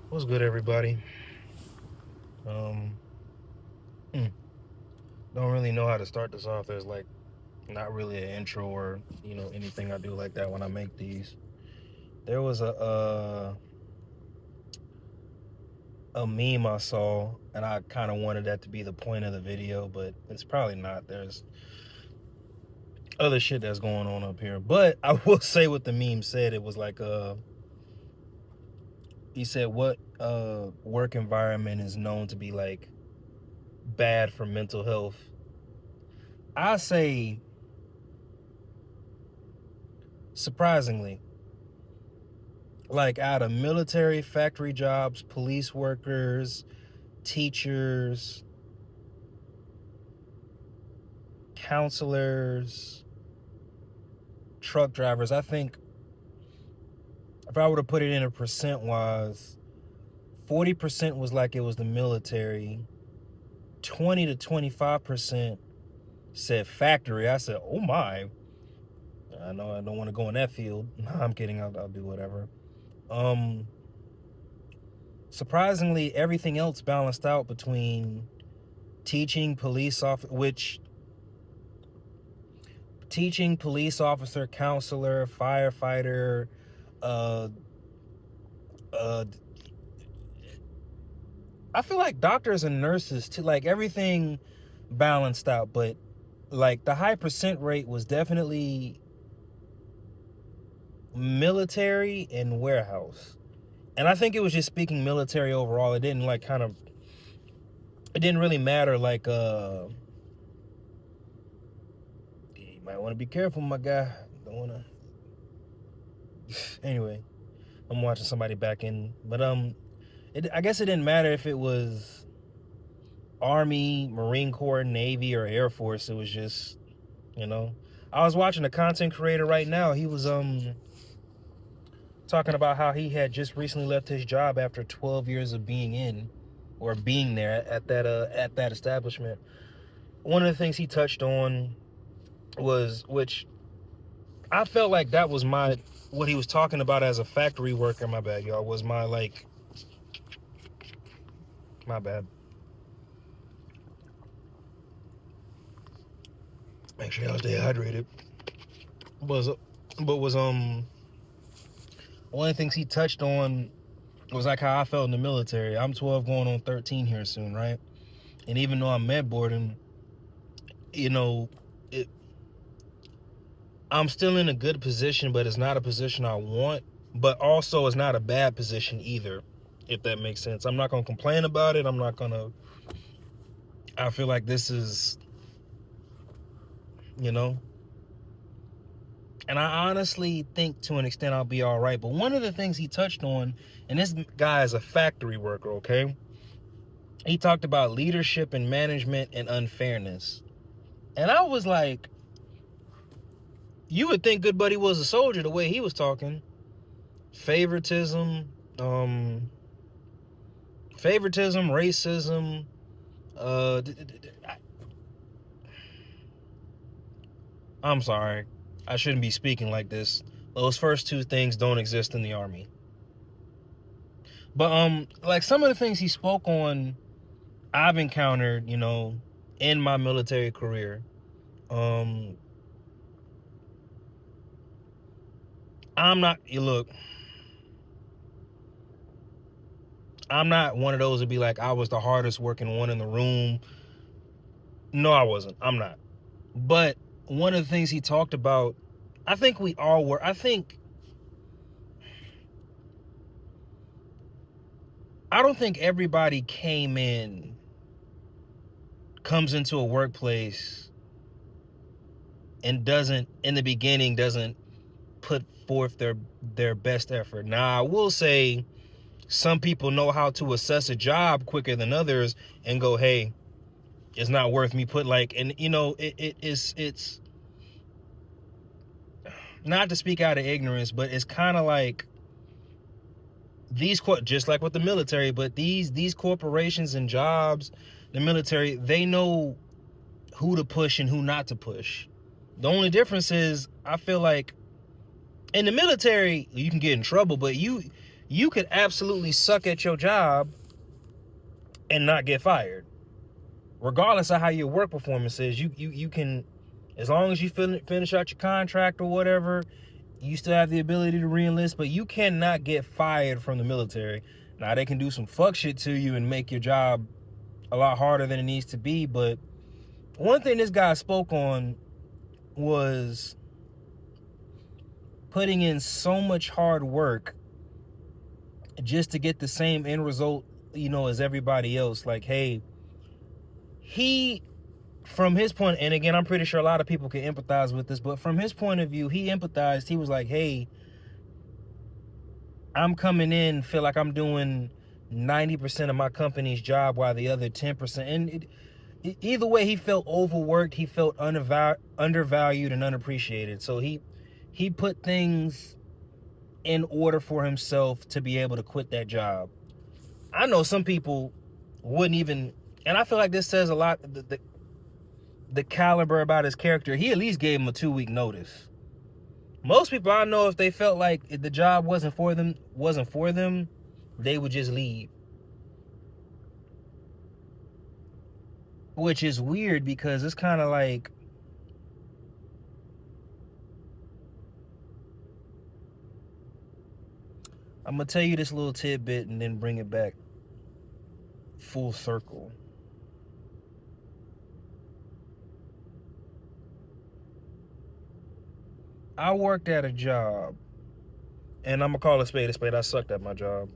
What's good, everybody? Um, hmm, don't really know how to start this off. There's like not really an intro or anything I do like that when I make these. There was a meme I saw, and I kind of wanted that to be the point of the video, but it's probably not. There's other shit that's going on up here. But I will say what the meme said. It was like he said what work environment is known to be like bad for mental health. I say surprisingly, like out of military, factory jobs, police workers, teachers, counselors, truck drivers, I think if I were to put it in a percent wise, 40% was like it was the military, 20 to 25% said factory. I said, oh my, I know I don't want to go in that field. Nah, I'm kidding. I'll do whatever. Surprisingly, everything else balanced out between teaching, police officer, counselor, firefighter, uh, uh, I feel like doctors and nurses too, like everything balanced out, but like the high percent rate was definitely military and warehouse. And I think it was just speaking military overall. It didn't it didn't really matter. Like, you might want to be careful, my guy. Don't want to. Anyway, I'm watching somebody back in, but I guess it didn't matter if it was Army, Marine Corps, Navy, or Air Force. It was just, you know. I was watching a content creator right now. He was talking about how he had just recently left his job after 12 years of being there at that establishment. One of the things he touched on was, which I felt like that was what he was talking about as a factory worker. My bad, y'all. Was my bad. Make sure y'all stay hydrated. Was one of the things he touched on was like how I felt in the military. I'm 12 going on 13 here soon, right? And even though I'm med boarding, you know, it, I'm still in a good position, but it's not a position I want. But also, it's not a bad position either, if that makes sense. I'm not gonna complain about it. I feel like this is, you know, and I honestly think to an extent I'll be all right. But one of the things he touched on, and this guy is a factory worker, okay? He talked about leadership and management and unfairness. And I was like, you would think Good Buddy was a soldier the way he was talking. Favoritism, racism. I'm sorry. I shouldn't be speaking like this. Those first two things don't exist in the Army. But like some of the things he spoke on, I've encountered, in my military career. I'm not. Look, I'm not one of those to be like I was the hardest working one in the room. No, I wasn't. I'm not. But one of the things he talked about, I think we all were. I don't think everybody comes into a workplace and in the beginning doesn't put forth their best effort. Now, I will say some people know how to assess a job quicker than others and go, hey, it's not worth me it's not to speak out of ignorance, but it's kind of like just like with the military, but these corporations and jobs, the military, they know who to push and who not to push. The only difference is I feel like in the military you can get in trouble, but you You could absolutely suck at your job and not get fired, regardless of how your work performance is. You can, as long as you finish out your contract or whatever, you still have the ability to re-enlist, but you cannot get fired from the military. Now, they can do some fuck shit to you and make your job a lot harder than it needs to be, but one thing this guy spoke on was putting in so much hard work just to get the same end result, as everybody else. Like, hey, he, from his point, and again, I'm pretty sure a lot of people can empathize with this, but from his point of view, he empathized. He was like, hey, I'm coming in, feel like I'm doing 90% of my company's job while the other 10%. And either way, he felt overworked, he felt undervalued and unappreciated. So he put things in order for himself to be able to quit that job. I know some people wouldn't even, and I feel like this says a lot, the caliber about his character. He at least gave him a 2-week notice. Most people I know, if they felt like if the job wasn't for them, they would just leave. Which is weird because it's kind of like, I'm going to tell you this little tidbit and then bring it back full circle. I worked at a job, and I'm going to call a spade a spade. I sucked at my job.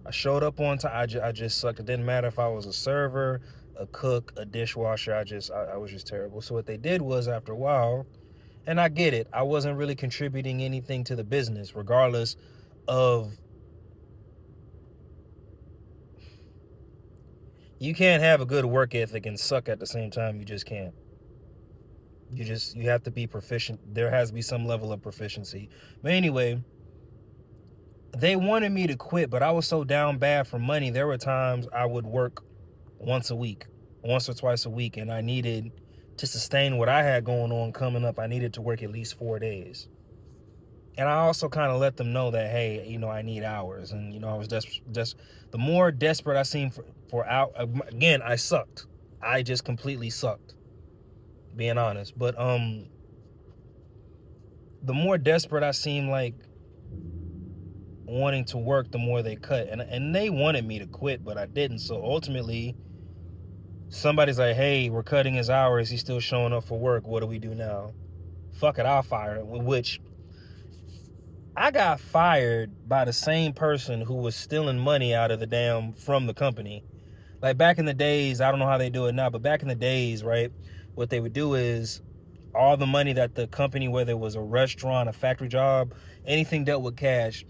I showed up on time. I just sucked. It didn't matter if I was a server, a cook, a dishwasher. I was just terrible. So what they did was, after a while, and I get it, I wasn't really contributing anything to the business, regardless of, you can't have a good work ethic and suck at the same time. You just can't. You have to be proficient. There has to be some level of proficiency. But anyway, they wanted me to quit, but I was so down bad for money. There were times I would work once or twice a week, and I needed to sustain what I had going on coming up. I needed to work at least 4 days. And I also kind of let them know that, hey, I need hours. And, I was the more desperate I seemed for out, again, I sucked. I just completely sucked, being honest. But the more desperate I seemed like wanting to work, the more they cut. And they wanted me to quit, but I didn't. So ultimately, somebody's like, hey, we're cutting his hours. He's still showing up for work. What do we do now? Fuck it, I'll fire him. Which, I got fired by the same person who was stealing money out of from the company. Like, back in the days, I don't know how they do it now, but back in the days, right, what they would do is all the money that the company, whether it was a restaurant, a factory job, anything dealt with cash,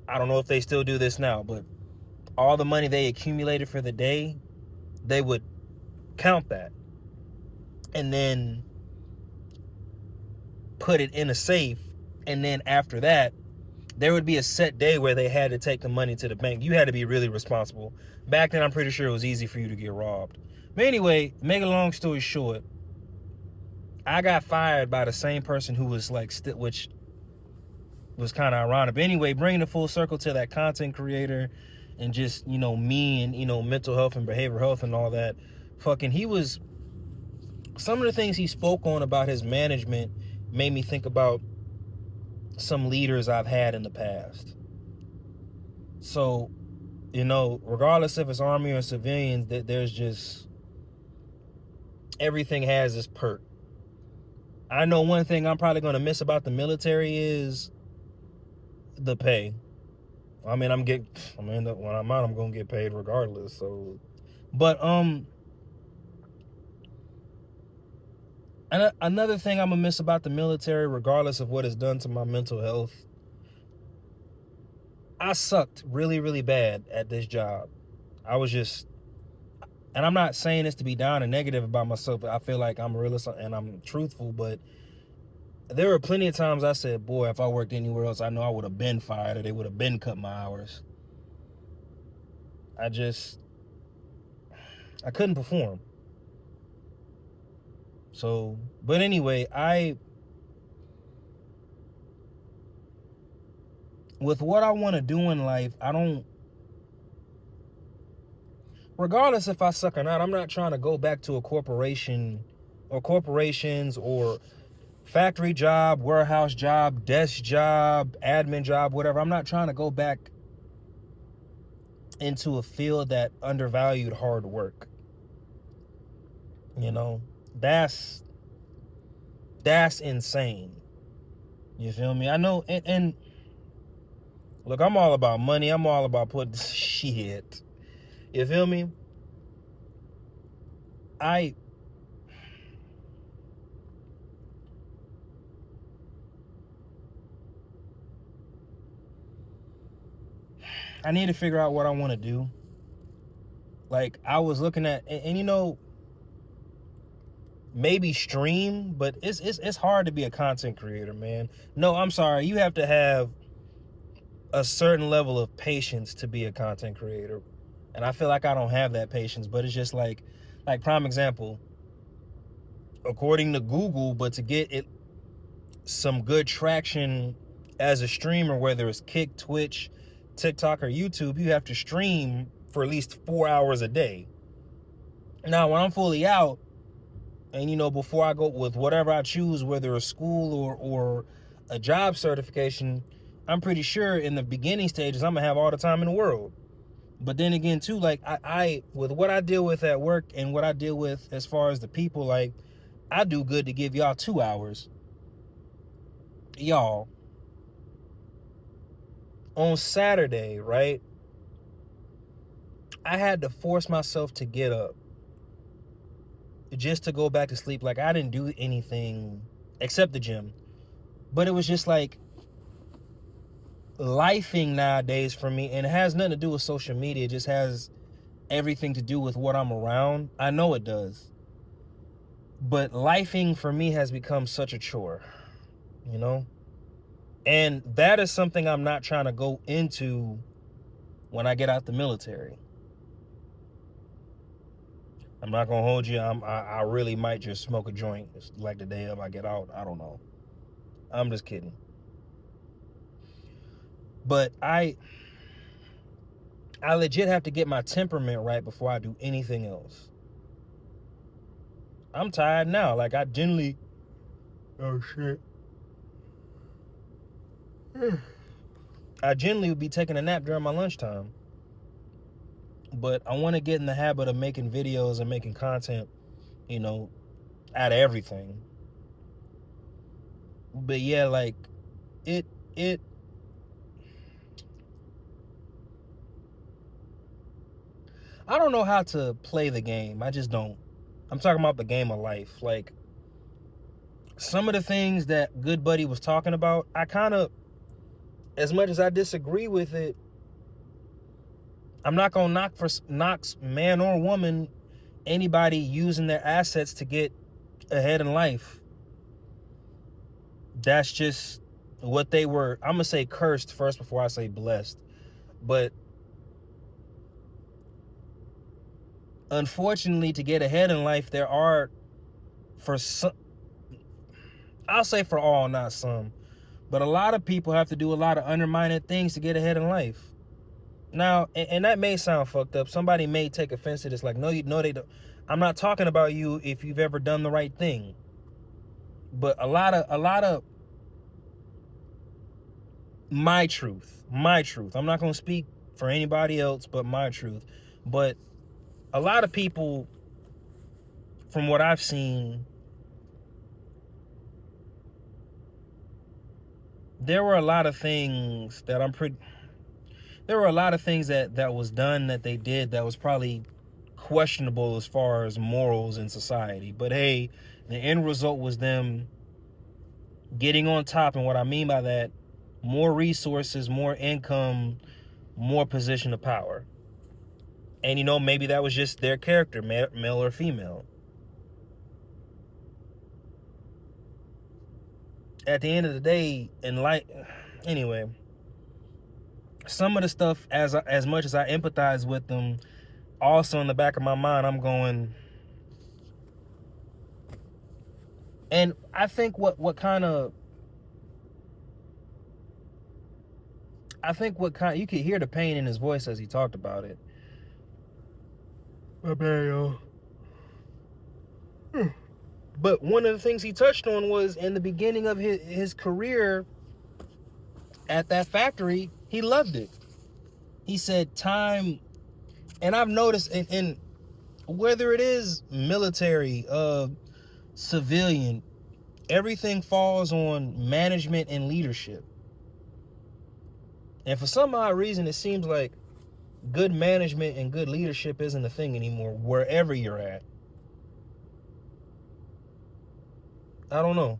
I don't know if they still do this now, but all the money they accumulated for the day, they would count that and then put it in a safe. And then after that, there would be a set day where they had to take the money to the bank. You had to be really responsible. Back then, I'm pretty sure it was easy for you to get robbed. But anyway, make a long story short, I got fired by the same person who was like, which was kind of ironic. But anyway, bringing it full circle to that content creator and just, me and, mental health and behavioral health and all that. Some of the things he spoke on about his management made me think about some leaders I've had in the past. So, regardless if it's army or civilians, that there's just, everything has this perk. I know one thing I'm probably going to miss about the military is the pay. I mean, when I'm out, I'm going to get paid regardless. So, but, and another thing I'm going to miss about the military, regardless of what it's done to my mental health, I sucked really, really bad at this job. I was just, and I'm not saying this to be down and negative about myself. I feel like I'm realist and I'm truthful, but there were plenty of times I said, boy, if I worked anywhere else, I know I would have been fired or they would have been cut my hours. I couldn't perform. So, but anyway, with what I want to do in life, I don't, regardless if I suck or not, I'm not trying to go back to a corporation or corporations or factory job, warehouse job, desk job, admin job, whatever. I'm not trying to go back into a field that undervalued hard work. You know, that's insane. You feel me? I know, and look, I'm all about money. I'm all about putting shit. You feel me? I need to figure out what I want to do. Like, I was looking at, and you know, maybe stream, but it's hard to be a content creator, man. No, I'm sorry. You have to have a certain level of patience to be a content creator. And I feel like I don't have that patience, but it's just like prime example, according to Google, but to get it some good traction as a streamer, whether it's Kick, Twitch, TikTok, or YouTube, you have to stream for at least 4 hours a day. Now, when I'm fully out, and you know, before I go with whatever I choose, whether a school or a job certification, I'm pretty sure in the beginning stages I'm gonna have all the time in the world. But then again too, like I with what I deal with at work and what I deal with as far as the people, like I do good to give y'all 2 hours. Y'all, on Saturday, right, I had to force myself to get up just to go back to sleep. Like, I didn't do anything except the gym, but it was just like lifing nowadays for me, and it has nothing to do with social media. It just has everything to do with what I'm around. I know it does, but lifing for me has become such a chore, you know. And that is something I'm not trying to go into when I get out the military. I'm not gonna hold you. I really might just smoke a joint like the day of I get out. I don't know. I'm just kidding. But I legit have to get my temperament right before I do anything else. I'm tired now. Like, I generally, oh shit, I generally would be taking a nap during my lunchtime. But I want to get in the habit of making videos and making content, you know, out of everything. But yeah, like it I don't know how to play the game. I just don't. I'm talking about the game of life. Like, some of the things that Good Buddy was talking about, I kind of, as much as I disagree with it, I'm not gonna knock man or woman, anybody using their assets to get ahead in life. That's just what they were. I'm gonna say cursed first before I say blessed. But unfortunately, to get ahead in life, there are, for some, I'll say for all, not some, but a lot of people have to do a lot of undermining things to get ahead in life. Now, and that may sound fucked up. Somebody may take offense to this. Like, no, they don't. I'm not talking about you if you've ever done the right thing. But a lot of my truth. I'm not gonna speak for anybody else but my truth. But a lot of people, from what I've seen, there were a lot of things that that was done, that they did, that was probably questionable as far as morals in society. But hey, the end result was them getting on top. And what I mean by that, more resources, more income, more position of power. And you know, maybe that was just their character, male or female. At the end of the day, in life, anyway, some of the stuff, as much as I empathize with them, also in the back of my mind, I'm going. And I think what kind of, I think you could hear the pain in his voice as he talked about it. My bad, y'all. But one of the things he touched on was in the beginning of his career at that factory, he loved it. He said time, and I've noticed in whether it is military, civilian, everything falls on management and leadership. And for some odd reason, it seems like good management and good leadership isn't a thing anymore, wherever you're at. I don't know.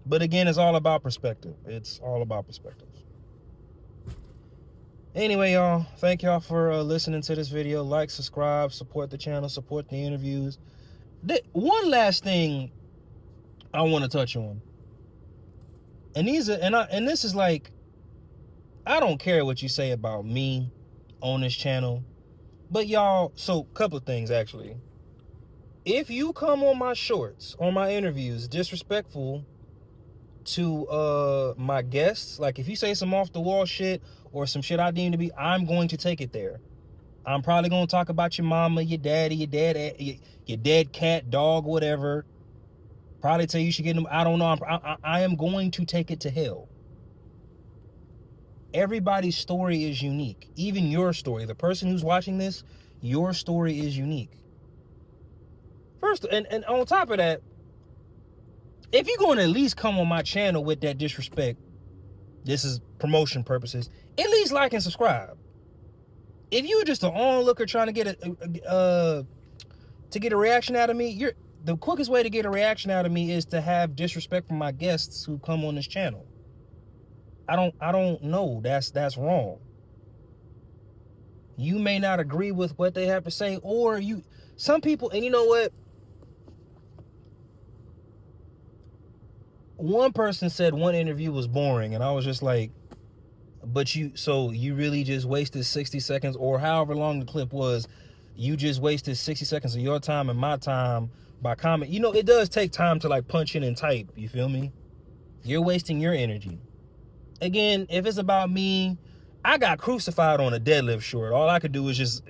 But again, it's all about perspective. It's all about perspective. Anyway, y'all, thank y'all for listening to this video. Like, subscribe, support the channel, support the interviews. One last thing I want to touch on. And this is like, I don't care what you say about me on this channel. But y'all, so couple of things actually. If you come on my shorts, on my interviews, disrespectful to my guests, like if you say some off the wall shit or some shit I deem to be, I'm going to take it there. I'm probably going to talk about your mama, your daddy, your dead cat, dog, whatever. Probably tell you should get them. I don't know. I am going to take it to hell. Everybody's story is unique. Even your story. The person who's watching this, your story is unique. First, and on top of that, if you're going to at least come on my channel with that disrespect, this is promotion purposes, at least like and subscribe. If you're just an onlooker trying to get a reaction out of me, the quickest way to get a reaction out of me is to have disrespect from my guests who come on this channel. I don't know. That's wrong. You may not agree with what they have to say, or some people, and you know what? One person said one interview was boring, and I was just like, so you really just wasted 60 seconds or however long the clip was. You just wasted 60 seconds of your time and my time by comment. You know, it does take time to like punch in and type. You feel me? You're wasting your energy. Again, if it's about me, I got crucified on a deadlift short. All I could do was just,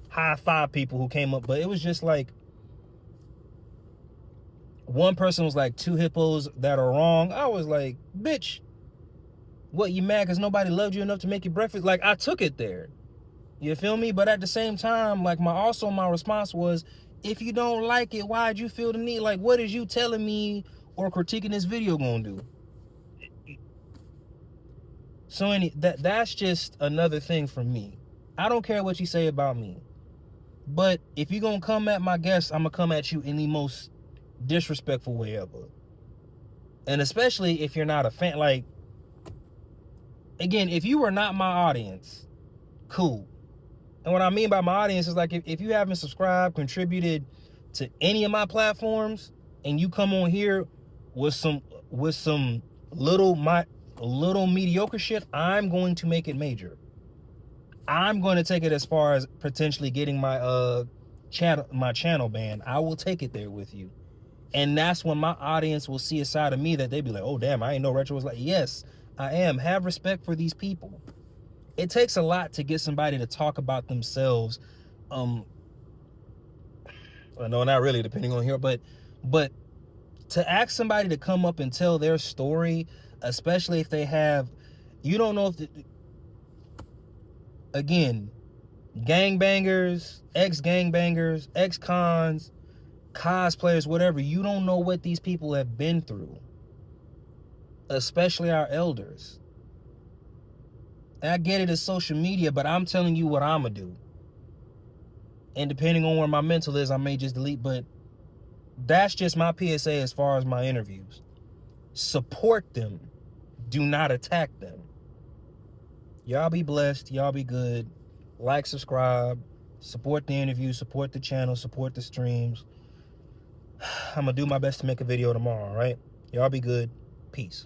high five people who came up. But it was just like, one person was like, 2 hippos that are wrong. I was like, bitch, what, you mad because nobody loved you enough to make you breakfast? Like, I took it there. You feel me? But at the same time, like, my response was, if you don't like it, why'd you feel the need? Like, what is you telling me or critiquing this video gonna do? So that's just another thing for me. I don't care what you say about me. But if you're gonna come at my guests, I'm gonna come at you in the most disrespectful way ever. And especially if you're not a fan. Like, again, if you were not my audience, cool. And what I mean by my audience is like, if you haven't subscribed, contributed to any of my platforms, and you come on here with some little mediocre shit, I'm going to make it major. I'm going to take it as far as potentially getting my channel banned. I will take it there with you. And that's when my audience will see a side of me that they be like, oh damn, I ain't know Retro was like. Yes, I am. Have respect for these people. It takes a lot to get somebody to talk about themselves. Well, no, not really, depending on here, but to ask somebody to come up and tell their story, especially if they have, you don't know if again, gangbangers, ex-gangbangers, ex-cons, cosplayers, whatever, you don't know what these people have been through, especially our elders. And I get it as social media, but I'm telling you what I'm gonna do. And depending on where my mental is, I may just delete, but that's just my PSA as far as my interviews. Support them. Do not attack them. Y'all be blessed. Y'all be good. Like, subscribe, support the interview, support the channel, support the streams. I'm gonna do my best to make a video tomorrow, all right? Y'all be good. Peace.